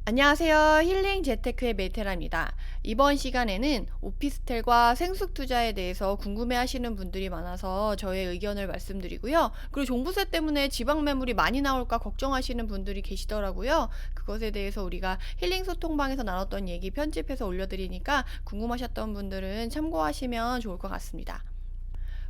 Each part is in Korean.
안녕하세요. 힐링 재테크의 메테라입니다. 이번 시간에는 오피스텔과 생숙 투자에 대해서 궁금해 하시는 분들이 많아서 저의 의견을 말씀드리고요. 그리고 종부세 때문에 지방 매물이 많이 나올까 걱정하시는 분들이 계시더라고요. 그것에 대해서 우리가 힐링 소통방에서 나눴던 얘기 편집해서 올려드리니까 궁금하셨던 분들은 참고하시면 좋을 것 같습니다.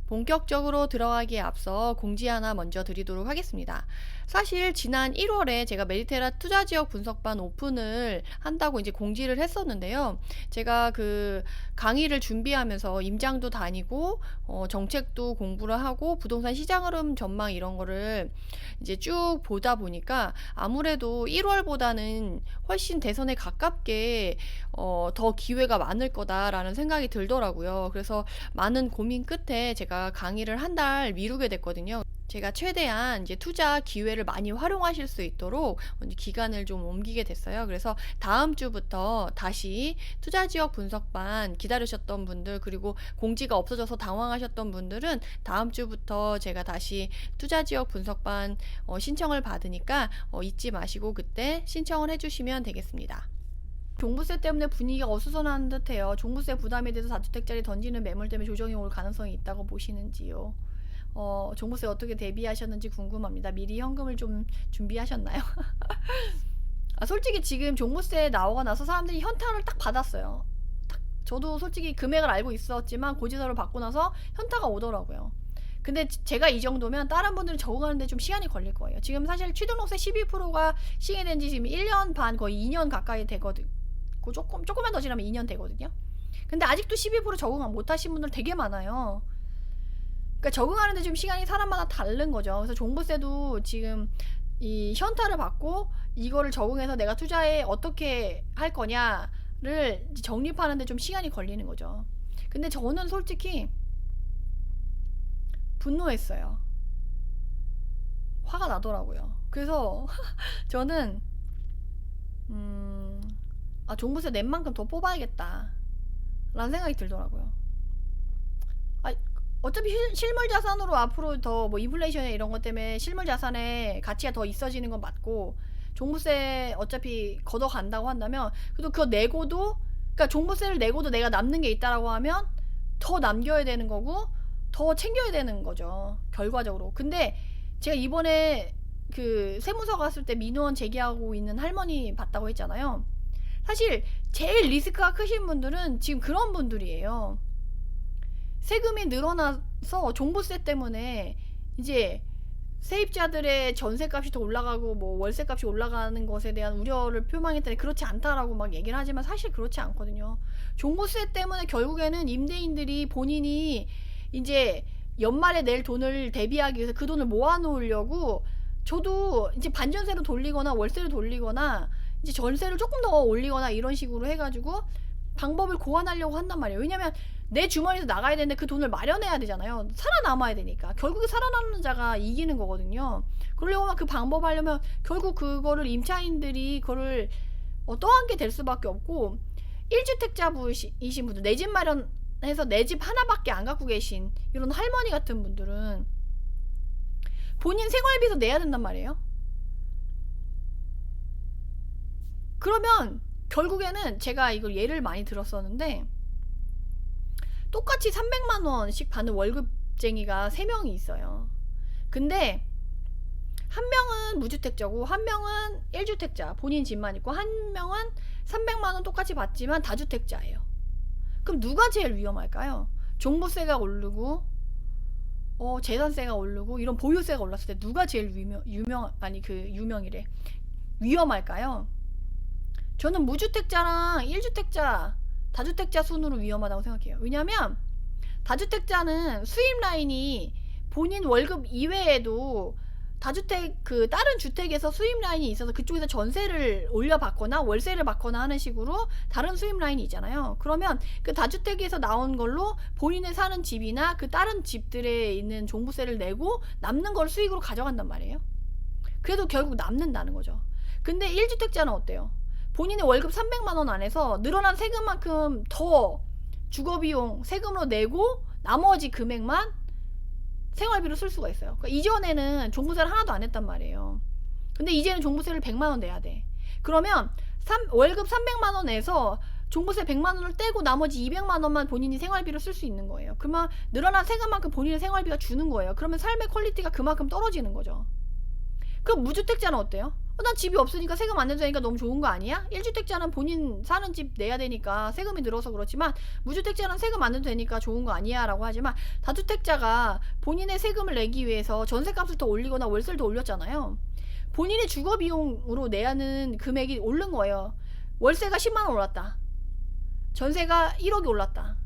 본격적으로 들어가기에 앞서 공지 하나 먼저 드리도록 하겠습니다. 사실 지난 1월에 제가 메디테라 투자지역 분석반 오픈을 한다고 이제 공지를 했었는데요. 제가 그 강의를 준비하면서 임장도 다니고 정책도 공부를 하고 부동산 시장 흐름 전망 이런 거를 이제 쭉 보다 보니까 아무래도 1월보다는 훨씬 대선에 가깝게 더 기회가 많을 거다라는 생각이 들더라고요. 그래서 많은 고민 끝에 제가 강의를 한 달 미루게 됐거든요. 제가 최대한 이제 투자 기회를 많이 활용하실 수 있도록 기간을 좀 옮기게 됐어요. 그래서 다음 주부터 다시 투자지역 분석반 기다리셨던 분들, 그리고 공지가 없어져서 당황하셨던 분들은 다음 주부터 제가 다시 투자지역 분석반 신청을 받으니까 잊지 마시고 그때 신청을 해주시면 되겠습니다. 종부세 때문에 분위기가 어수선한 듯해요. 종부세 부담에 대해서 다주택자리 던지는 매물 때문에 조정이 올 가능성이 있다고 보시는지요? 종부세 어떻게 대비하셨는지 궁금합니다. 미리 현금을 좀 준비하셨나요? 솔직히 지금 종부세 나오고 나서 사람들이 현타를 딱 받았어요. 저도 솔직히 금액을 알고 있었지만 고지서를 받고 나서 현타가 오더라고요. 근데 제가 이 정도면 다른 분들은 적응하는데 좀 시간이 걸릴 거예요. 지금 사실 취등록세 12%가 시행된 지 지금 1년 반 거의 2년 가까이 되거든요. 조금만 더 지나면 2년 되거든요. 근데 아직도 12% 적응 못 하신 분들 되게 많아요. 그러니까 적응하는데 좀 시간이 사람마다 다른 거죠. 그래서 종부세도 지금 이 현타를 받고 이거를 적응해서 내가 투자에 어떻게 할 거냐를 정립하는데 좀 시간이 걸리는 거죠. 근데 저는 솔직히 분노했어요. 화가 나더라고요. 그래서 저는 종부세 낸 만큼 더 뽑아야겠다 라는 생각이 들더라고요. 어차피 실물 자산으로 앞으로 더 뭐 인플레이션에 이런 것 때문에 실물 자산의 가치가 더 있어지는 건 맞고, 종부세 어차피 걷어간다고 한다면 그래도 그거 내고도, 그러니까 종부세를 내고도 내가 남는 게 있다라고 하면 더 남겨야 되는 거고 더 챙겨야 되는 거죠, 결과적으로. 근데 제가 이번에 그 세무서 갔을 때 민원 제기하고 있는 할머니 봤다고 했잖아요. 사실 제일 리스크가 크신 분들은 지금 그런 분들이에요. 세금이 늘어나서 종부세 때문에 이제 세입자들의 전세값이 더 올라가고 뭐 월세값이 올라가는 것에 대한 우려를 표명했더니 그렇지 않다라고 막 얘기를 하지만 사실 그렇지 않거든요. 종부세 때문에 결국에는 임대인들이 본인이 이제 연말에 낼 돈을 대비하기 위해서 그 돈을 모아놓으려고, 저도 이제 반전세로 돌리거나 월세를 돌리거나 이제 전세를 조금 더 올리거나 이런 식으로 해가지고 방법을 고안하려고 한단 말이에요. 왜냐면 내 주머니에서 나가야 되는데 그 돈을 마련해야 되잖아요. 살아남아야 되니까. 결국에 살아남는 자가 이기는 거거든요. 그러려고 그 방법 하려면 결국 그거를 임차인들이 그거를 떠안게 될 수밖에 없고, 1주택자이신 분들, 내 집 마련해서 내 집 하나밖에 안 갖고 계신 이런 할머니 같은 분들은 본인 생활비도 내야 된단 말이에요. 그러면 결국에는 제가 이걸 예를 많이 들었었는데, 똑같이 300만 원씩 받는 월급쟁이가 3명이 있어요. 근데 한 명은 무주택자고 한 명은 1주택자, 본인 집만 있고, 한 명은 300만 원 똑같이 받지만 다주택자예요. 그럼 누가 제일 위험할까요? 종부세가 오르고 재산세가 오르고 이런 보유세가 올랐을 때 누가 제일 위험할까요? 저는 무주택자랑 1주택자, 다주택자 순으로 위험하다고 생각해요. 왜냐면 다주택자는 수입 라인이 본인 월급 이외에도 다주택 다른 주택에서 수입 라인이 있어서 그쪽에서 전세를 올려받거나 월세를 받거나 하는 식으로 다른 수입 라인이 있잖아요. 그러면 그 다주택에서 나온 걸로 본인의 사는 집이나 그 다른 집들에 있는 종부세를 내고 남는 걸 수익으로 가져간단 말이에요. 그래도 결국 남는다는 거죠. 근데 1주택자는 어때요? 본인의 월급 300만 원 안에서 늘어난 세금만큼 더 주거비용 세금으로 내고 나머지 금액만 생활비로 쓸 수가 있어요. 그러니까 이전에는 종부세를 하나도 안 했단 말이에요. 근데 이제는 종부세를 100만 원 내야 돼. 그러면 월급 300만 원에서 종부세 100만 원을 떼고 나머지 200만 원만 본인이 생활비로 쓸 수 있는 거예요. 그러면 늘어난 세금만큼 본인의 생활비가 주는 거예요. 그러면 삶의 퀄리티가 그만큼 떨어지는 거죠. 그럼 무주택자는 어때요? 난 집이 없으니까 세금 안 내도 되니까 너무 좋은 거 아니야? 1주택자는 본인 사는 집 내야 되니까 세금이 늘어서 그렇지만 무주택자는 세금 안 내도 되니까 좋은 거 아니야 라고 하지만 다주택자가 본인의 세금을 내기 위해서 전세값을 더 올리거나 월세를 더 올렸잖아요. 본인의 주거비용으로 내야 하는 금액이 오른 거예요. 월세가 10만 원 올랐다. 전세가 1억이 올랐다.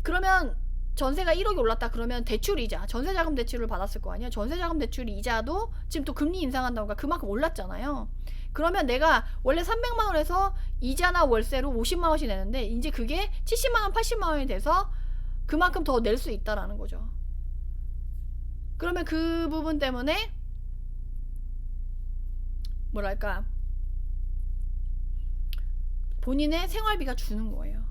그러면 전세가 1억이 올랐다 그러면 대출이자 전세자금 대출을 받았을 거 아니야. 전세자금 대출 이자도 지금 또 금리 인상한다고 그만큼 올랐잖아요. 그러면 내가 원래 300만 원에서 이자나 월세로 50만 원씩 내는데 이제 그게 70만 원 80만 원이 돼서 그만큼 더 낼 수 있다라는 거죠. 그러면 그 부분 때문에 뭐랄까 본인의 생활비가 주는 거예요.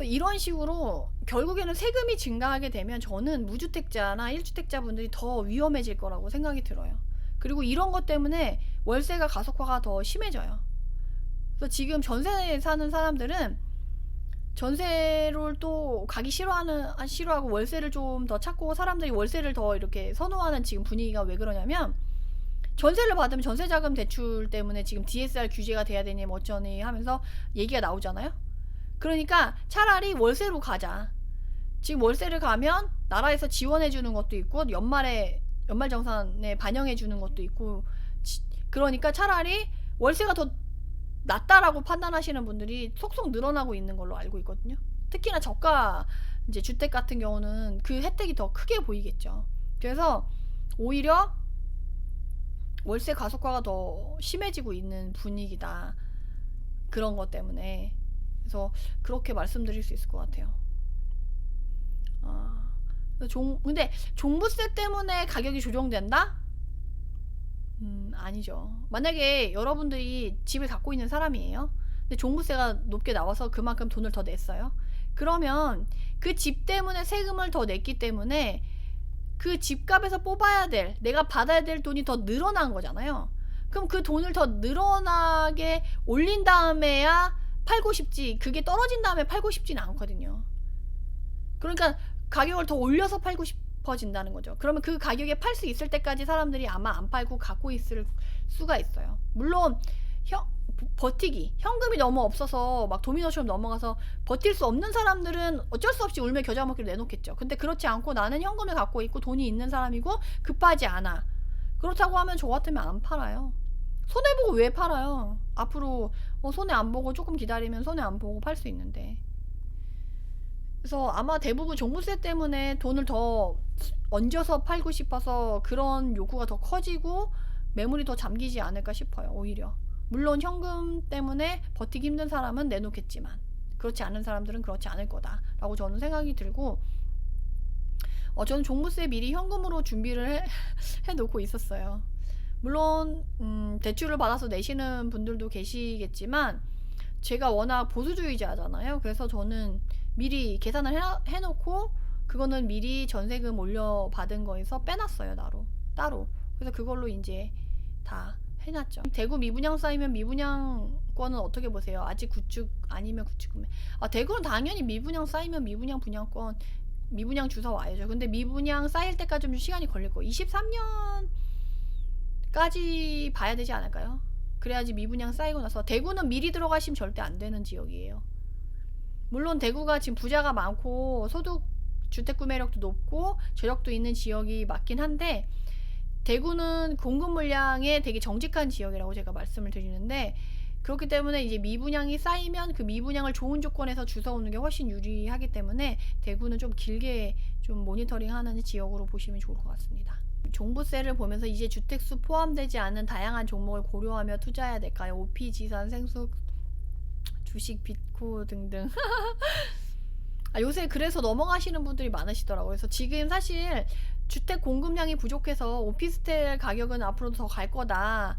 이런 식으로 결국에는 세금이 증가하게 되면 저는 무주택자나 1주택자 분들이 더 위험해질 거라고 생각이 들어요. 그리고 이런 것 때문에 월세가 가속화가 더 심해져요. 그래서 지금 전세에 사는 사람들은 전세를 또 가기 싫어하고 월세를 좀 더 찾고 사람들이 월세를 더 이렇게 선호하는 지금 분위기가 왜 그러냐면 전세를 받으면 전세자금 대출 때문에 지금 DSR 규제가 돼야 되니 뭐 어쩌니 하면서 얘기가 나오잖아요. 그러니까 차라리 월세로 가자. 지금 월세를 가면 나라에서 지원해주는 것도 있고 연말정산에 반영해주는 것도 있고 그러니까 차라리 월세가 더 낫다라고 판단하시는 분들이 속속 늘어나고 있는 걸로 알고 있거든요. 특히나 저가 이제 주택 같은 경우는 그 혜택이 더 크게 보이겠죠. 그래서 오히려 월세 가속화가 더 심해지고 있는 분위기다. 그런 것 때문에. 그래서 그렇게 말씀드릴 수 있을 것 같아요. 근데 종부세 때문에 가격이 조정된다? 아니죠. 만약에 여러분들이 집을 갖고 있는 사람이에요. 근데 종부세가 높게 나와서 그만큼 돈을 더 냈어요. 그러면 그 집 때문에 세금을 더 냈기 때문에 그 집값에서 뽑아야 될, 내가 받아야 될 돈이 더 늘어난 거잖아요. 그럼 그 돈을 더 늘어나게 올린 다음에야 팔고 싶지, 그게 떨어진 다음에 팔고 싶지는 않거든요. 그러니까 가격을 더 올려서 팔고 싶어진다는 거죠. 그러면 그 가격에 팔 수 있을 때까지 사람들이 아마 안 팔고 갖고 있을 수가 있어요. 물론 버티기, 현금이 너무 없어서 막 도미노처럼 넘어가서 버틸 수 없는 사람들은 어쩔 수 없이 울며 겨자 먹기를 내놓겠죠. 근데 그렇지 않고 나는 현금을 갖고 있고 돈이 있는 사람이고 급하지 않아. 그렇다고 하면 저 같으면 안 팔아요. 손해보고 왜 팔아요? 앞으로 손해 안 보고 조금 기다리면 손해 안 보고 팔 수 있는데. 그래서 아마 대부분 종부세 때문에 돈을 더 얹어서 팔고 싶어서 그런 요구가 더 커지고 매물이 더 잠기지 않을까 싶어요. 오히려. 물론 현금 때문에 버티기 힘든 사람은 내놓겠지만 그렇지 않은 사람들은 그렇지 않을 거다 라고 저는 생각이 들고 저는 종부세 미리 현금으로 준비를 해놓고 있었어요. 물론 대출을 받아서 내시는 분들도 계시겠지만 제가 워낙 보수주의자잖아요. 그래서 저는 미리 계산을 해놓고 그거는 미리 전세금 올려받은 거에서 빼놨어요. 따로. 그래서 그걸로 이제 다 해놨죠. 대구 미분양 쌓이면 미분양권은 어떻게 보세요? 아직 구축 아니면 구축 구매. 대구는 당연히 미분양 쌓이면 미분양 분양권, 미분양 주소 와야죠. 근데 미분양 쌓일 때까지 좀 시간이 걸릴 거예요. 23년까지 봐야 되지 않을까요? 그래야지 미분양 쌓이고 나서. 대구는 미리 들어가시면 절대 안 되는 지역이에요. 물론 대구가 지금 부자가 많고 소득 주택 구매력도 높고 저력도 있는 지역이 맞긴 한데 대구는 공급 물량에 되게 정직한 지역이라고 제가 말씀을 드리는데 그렇기 때문에 이제 미분양이 쌓이면 그 미분양을 좋은 조건에서 주워오는 게 훨씬 유리하기 때문에 대구는 좀 길게 좀 모니터링하는 지역으로 보시면 좋을 것 같습니다. 종부세를 보면서 이제 주택수 포함되지 않은 다양한 종목을 고려하며 투자해야 될까요? OP, 지산, 생수, 주식, 비트코 등등. 요새 그래서 넘어가시는 분들이 많으시더라고요. 그래서 지금 사실 주택 공급량이 부족해서 오피스텔 가격은 앞으로 더 갈 거다.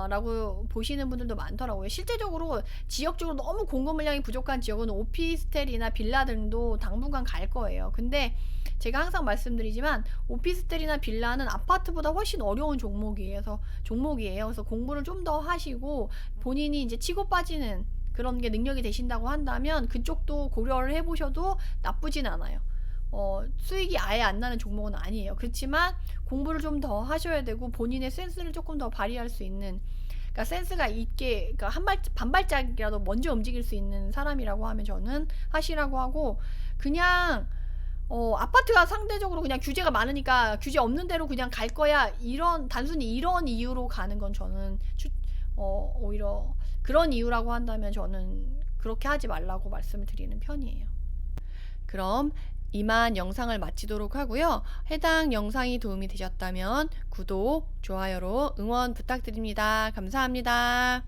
라고 보시는 분들도 많더라고요. 실제적으로 지역적으로 너무 공급 물량이 부족한 지역은 오피스텔이나 빌라 등도 당분간 갈 거예요. 근데 제가 항상 말씀드리지만 오피스텔이나 빌라는 아파트보다 훨씬 어려운 종목이에요. 그래서 공부를 좀 더 하시고 본인이 이제 치고 빠지는 그런 게 능력이 되신다고 한다면 그쪽도 고려를 해보셔도 나쁘진 않아요. 수익이 아예 안 나는 종목은 아니에요. 그렇지만 공부를 좀 더 하셔야 되고 본인의 센스를 조금 더 발휘할 수 있는, 그러니까 센스가 있게, 그러니까 반발짝이라도 먼저 움직일 수 있는 사람이라고 하면 저는 하시라고 하고, 그냥 아파트가 상대적으로 그냥 규제가 많으니까 규제 없는 대로 그냥 갈 거야, 단순히 이런 이유로 가는 건 저는 오히려 그런 이유라고 한다면 저는 그렇게 하지 말라고 말씀을 드리는 편이에요. 그럼 이만 영상을 마치도록 하고요. 해당 영상이 도움이 되셨다면 구독, 좋아요로 응원 부탁드립니다. 감사합니다.